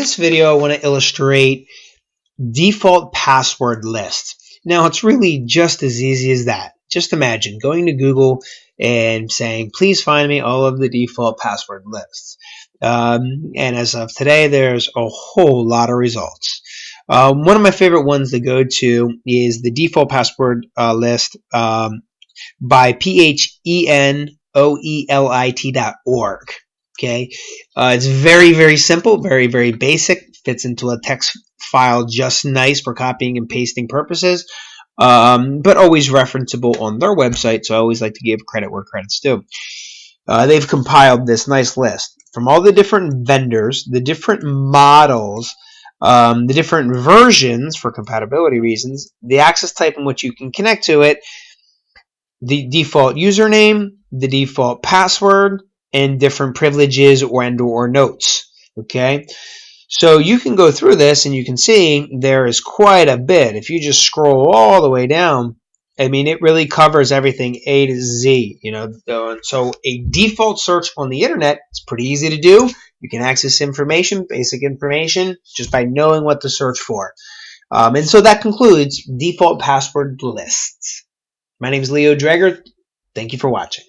this video, I want to illustrate default password lists. Now, it's really just as easy as that. Just imagine going to Google and saying, please find me all of the default password lists. And as of today, there's a whole lot of results. One of my favorite ones to go to is the default password list by phenoelit.org. Okay, it's very, very simple, very, very basic, fits into a text file just nice for copying and pasting purposes, but always referenceable on their website, so I always like to give credit where credit's due. They've compiled this nice list from all the different vendors, the different models, the different versions for compatibility reasons, the access type in which you can connect to it, the default username, the default password, and different privileges or notes. Okay, so you can go through this and you can see there is quite a bit. If you just scroll all the way down, I mean, it really covers everything A to Z. So a default search on the internet is pretty easy to do. You can access information, basic information, just by knowing what to search for. And so that concludes default password lists. My name is Leo Dreger. Thank you for watching.